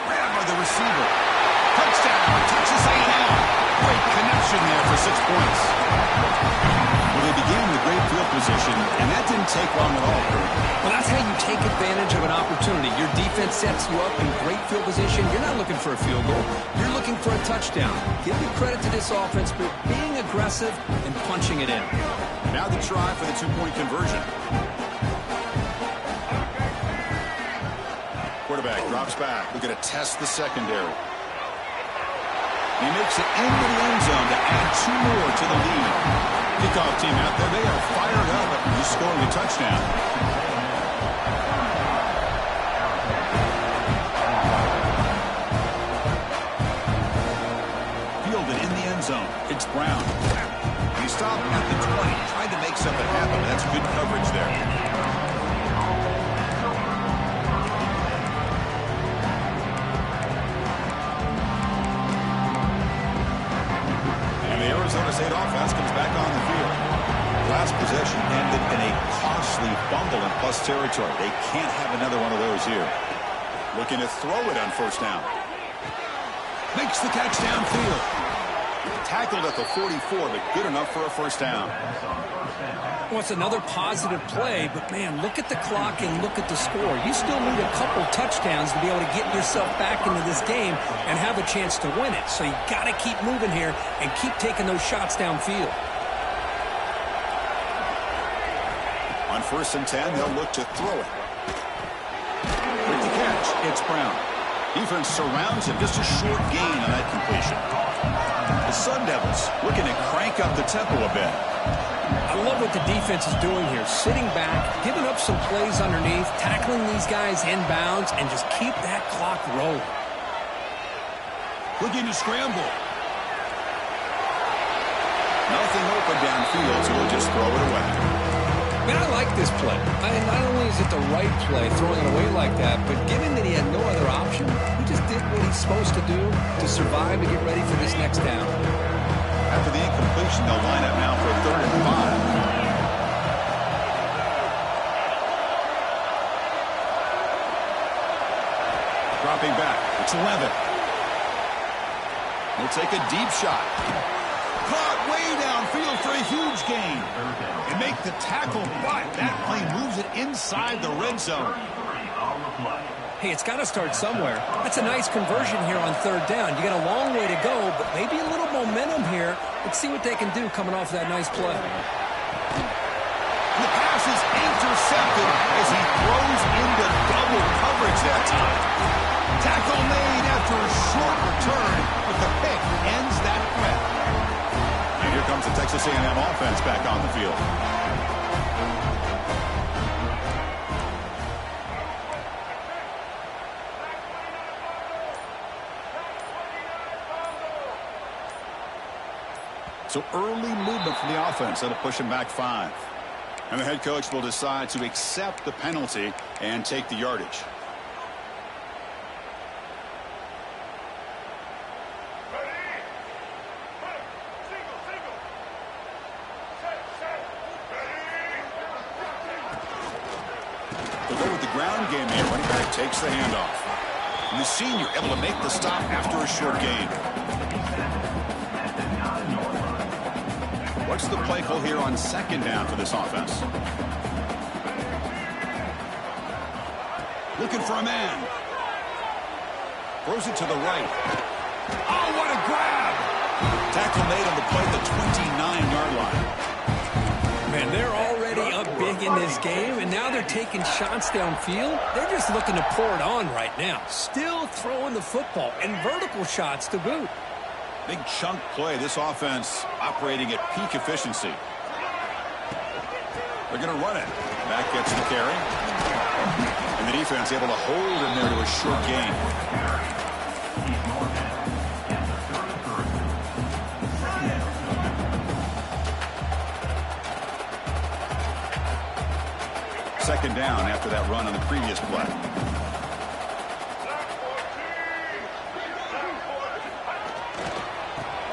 Speaker 1: Grabbed by the receiver. Touchdown, Texas A&M. Great connection there for 6 points. Well, they began with great field position, and that didn't take long at all.
Speaker 2: Well, that's how you take advantage of an opportunity. Your defense sets you up in great field position. You're not looking for a field goal. You're looking for a touchdown. Give me credit to this offense for being aggressive and punching it in.
Speaker 1: Now the try for the two-point conversion. Quarterback drops back. We're going to test the secondary. He makes it into the end zone to add 2 more to the lead. Kickoff team out there. They are fired up after just scoring a touchdown. Fielded in the end zone. It's Brown. He stopped at the 20. Tried to make something happen. That's good coverage there. Arizona State offense comes back on the field. Last possession ended in a costly fumble in plus territory. They can't have another one of those here. Looking to throw it on first down. Makes the catch downfield. Tackled at the 44, but good enough for a first down.
Speaker 2: Well, it's another positive play, but, man, look at the clock and look at the score. You still need a couple touchdowns to be able to get yourself back into this game and have a chance to win it. So you got to keep moving here and keep taking those shots downfield.
Speaker 1: On 1st and 10, they'll look to throw it. With the catch, it's Brown. Defense surrounds him. Just a short gain on that completion. The Sun Devils looking to crank up the tempo a bit.
Speaker 2: I love what the defense is doing here. Sitting back, giving up some plays underneath, tackling these guys inbounds, and just keep that clock rolling.
Speaker 1: Looking to scramble. Nothing open downfield, so he'll just throw it away.
Speaker 2: Man, I like this play. Not only is it the right play, throwing it away like that, but given that he had no other option, he just did what he's supposed to do to survive and get ready for this next down.
Speaker 1: After the incompletion, they'll line up now for a 3rd and 5. dropping back. It's 11. He'll take a deep shot. Caught way downfield for a huge gain. And make the tackle, but that play moves it inside the red zone.
Speaker 2: Hey, it's got to start somewhere. That's a nice conversion here on third down. You got a long way to go, but maybe a little momentum here. Let's see what they can do coming off that nice play.
Speaker 1: The pass is intercepted as he throws into double coverage that time. Tackle made after a short return, but the pick ends that threat. And here comes the Texas A&M offense back on the field. So early movement from the offense. That'll push him back 5. And the head coach will decide to accept the penalty and take the yardage. They'll go with the ground game here. Running back takes the handoff. And the senior able to make the stop after a short gain. What's the play call here on second down for this offense? Looking for a man. Throws it to the right. Oh, what a grab! Tackle made on the play at the 29-yard line.
Speaker 2: Man, they're already up big in this game, and now they're taking shots downfield. They're just looking to pour it on right now. Still throwing the football, and vertical shots to boot.
Speaker 1: Big chunk play. This offense operating at peak efficiency. They're going to run it. Back gets the carry. And the defense able to hold him there to a short gain. Second down after that run on the previous play.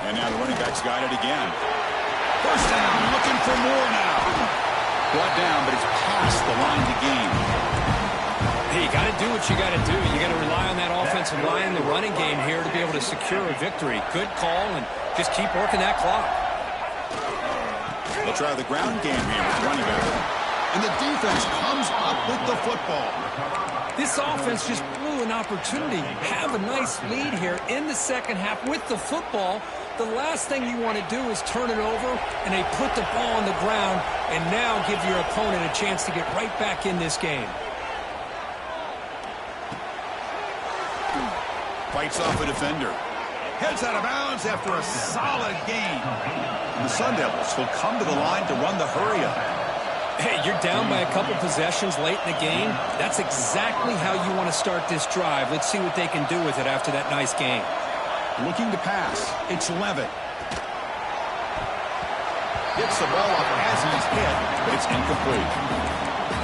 Speaker 1: And now the running back's got it again. First down, looking for more now. Brought down, but he's past the line to gain.
Speaker 2: Hey, you got to do what you got to do. You got to rely on that offensive line, the running game here to be able to secure a victory. Good call, and just keep working that clock.
Speaker 1: They'll try the ground game here with the running back. And the defense comes up with the football.
Speaker 2: This offense just blew an opportunity. Have a nice lead here in the second half with the football. The last thing you want to do is turn it over, and they put the ball on the ground and now give your opponent a chance to get right back in this game.
Speaker 1: Fights off a defender. Heads out of bounds after a solid gain. And the Sun Devils will come to the line to run the hurry-up.
Speaker 2: Hey, you're down by a couple possessions late in the game. That's exactly how you want to start this drive. Let's see what they can do with it after that nice game.
Speaker 1: Looking to pass. It's Levitt. Gets the ball up as he's hit, but it's incomplete.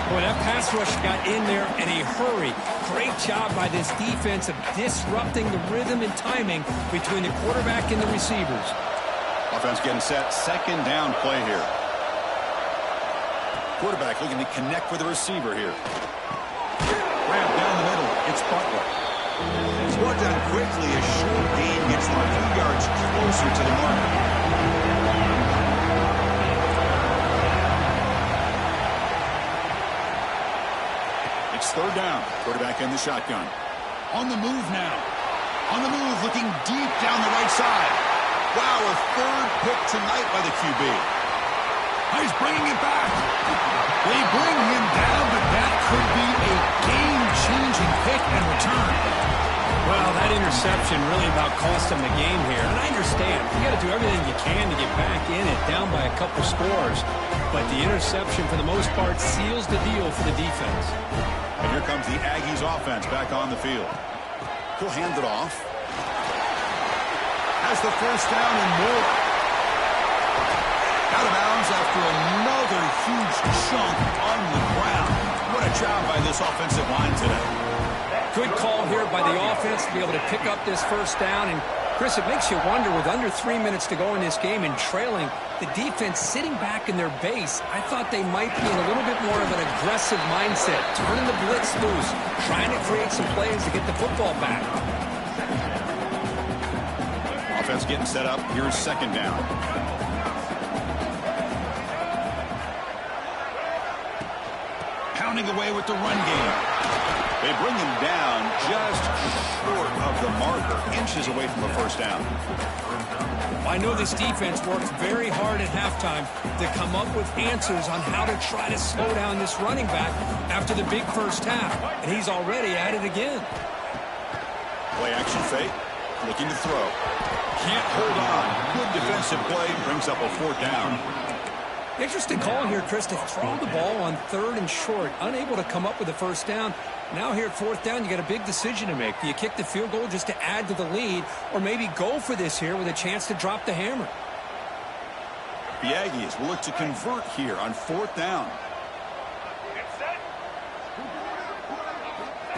Speaker 2: Boy, that pass rush got in there in a hurry. Great job by this defense of disrupting the rhythm and timing between the quarterback and the receivers.
Speaker 1: Offense getting set. Second down play here. Quarterback looking to connect with the receiver here. Grab down the middle. It's Butler. It's brought down quickly. A short gain gets them a few yards closer to the mark. It's third down. Quarterback in the shotgun. On the move now. On the move, looking deep down the right side. Wow, a third pick tonight by the QB. He's bringing it back. They bring him down, but that could be a game-changing pick and return.
Speaker 2: Well, that interception really about cost them the game here. And I understand. You got to do everything you can to get back in it, down by a couple scores. But the interception, for the most part, seals the deal for the defense.
Speaker 1: And here comes the Aggies offense back on the field. He'll hand it off. Has the first down and more. Out of bounds after another huge chunk on the ground. What a job by this offensive line today.
Speaker 2: Good call here by the offense to be able to pick up this first down and Chris, it makes you wonder, with under 3 minutes to go in this game and trailing, the defense sitting back in their base, I thought they might be in a little bit more of an aggressive mindset, turning the blitz loose, trying to create some plays to get the football back.
Speaker 1: Offense getting set up. Here's second down. Pounding away with the run game. They bring him down just short of the marker, inches away from a first down.
Speaker 2: I know this defense worked very hard at halftime to come up with answers on how to try to slow down this running back after the big first half, and he's already at it again.
Speaker 1: Play action fake, looking to throw. Can't hold on. Good defensive play, brings up a fourth down.
Speaker 2: Interesting call here, Chris, to throw the ball on 3rd and short, unable to come up with a first down. Now here at 4th down, you got a big decision to make. Do you kick the field goal just to add to the lead, or maybe go for this here with a chance to drop the hammer?
Speaker 1: The Aggies will look to convert here on 4th down.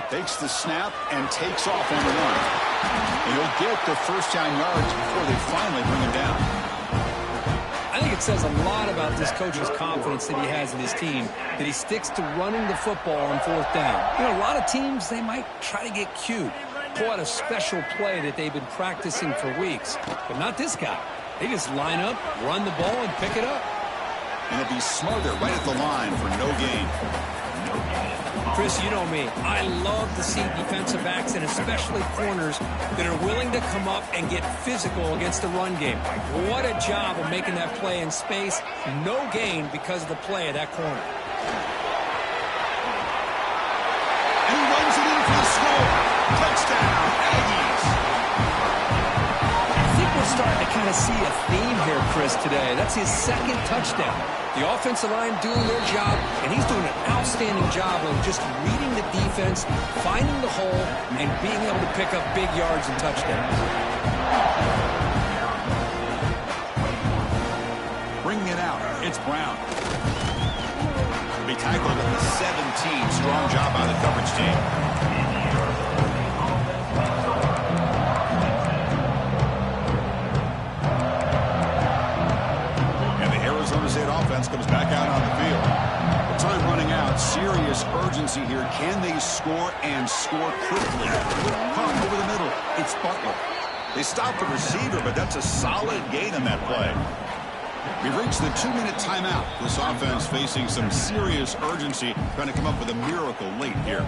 Speaker 1: Takes the snap and takes off on the run. And he'll get the first down yards before they finally bring him down.
Speaker 2: I think it says a lot about this coach's confidence that he has in his team, that he sticks to running the football on 4th down. You know, a lot of teams, they might try to get cute, pull out a special play that they've been practicing for weeks. But not this guy. They just line up, run the ball, and pick it up.
Speaker 1: And he'll be smothered right at the line for no gain.
Speaker 2: Chris, you know me. I love to see defensive backs and especially corners that are willing to come up and get physical against the run game. What a job of making that play in space. No gain because of the play of that corner.
Speaker 1: And he runs it in for the score. Touchdown, Aggies.
Speaker 2: I think we're starting to kind of see a theme here, Chris, today. That's his 2nd touchdown. The offensive line doing their job, and he's doing an outstanding job of just reading the defense, finding the hole, and being able to pick up big yards and touchdowns.
Speaker 1: Bringing it out, it's Brown. Be tackled at the 17. Strong job by the coverage team. Arizona State offense comes back out on the field. With time running out, serious urgency here. Can they score and score quickly? Caught over the middle. It's Butler. They stopped the receiver, but that's a solid gain on that play. We've reached the 2-minute timeout. This offense facing some serious urgency, trying to come up with a miracle late here.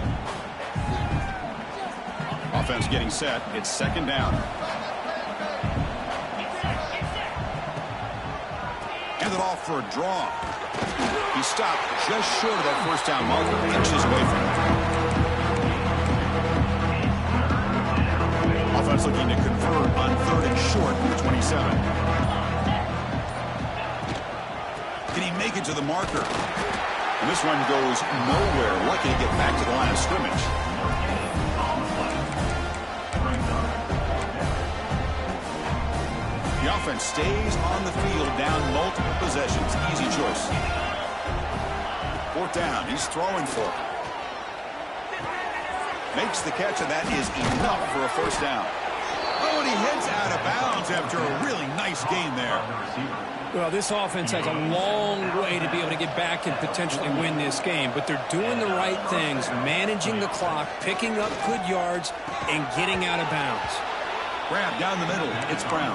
Speaker 1: Offense getting set. It's 2nd down. Hand it off for a draw. He stopped just short of that first down marker, inches away from it. Offense looking to convert on 3rd and short from the 27. Can he make it to the marker? And this one goes nowhere. Lucky to get back to the line of scrimmage. The offense stays on the field down multiple possessions. Easy choice. 4th down. He's throwing for it. Makes the catch, and that is enough for a first down. Oh, and he heads out of bounds after a really nice gain there.
Speaker 2: Well, this offense has a long way to be able to get back and potentially win this game, but they're doing the right things, managing the clock, picking up good yards, and getting out of bounds.
Speaker 1: Grab down the middle. It's Brown.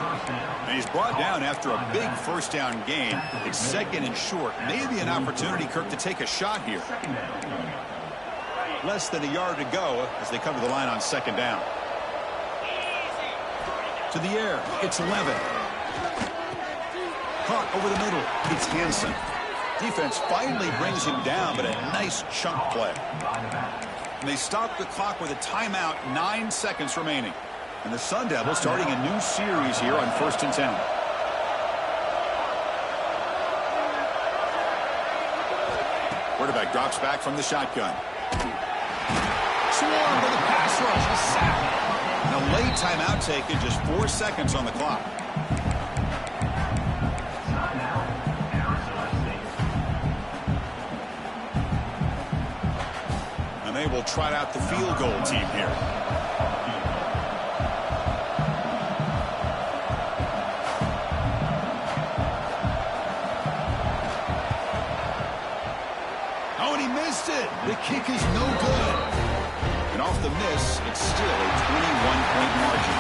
Speaker 1: And he's brought down after a big first down gain. It's 2nd and short. Maybe an opportunity, Kirk, to take a shot here. Less than a yard to go as they come to the line on 2nd down. To the air. It's 11. Caught over the middle. It's Hansen. Defense finally brings him down, but a nice chunk play. And they stop the clock with a timeout. 9 seconds remaining. And the Sun Devils starting a new series here on 1st and 10. Quarterback drops back from the shotgun. Swarmed with a pass rush. A sack. And a late timeout taken, just 4 seconds on the clock. And they will trot out the field goal team here. The kick is no good. And off the miss, it's still a 21-point margin.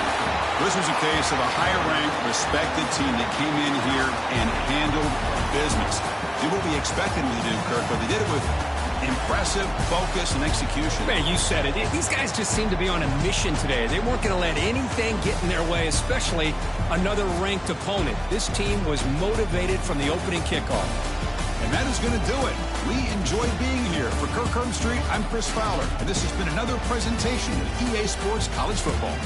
Speaker 1: This was a case of a higher-ranked, respected team that came in here and handled business. Did what we expected them to do, Kirk, but they did it with impressive focus and execution.
Speaker 2: Man, you said it. These guys just seem to be on a mission today. They weren't going to let anything get in their way, especially another ranked opponent. This team was motivated from the opening kickoff.
Speaker 1: And that is going to do it. We enjoyed being here. For Kirk Herbstreit, I'm Chris Fowler, and this has been another presentation of EA Sports College Football.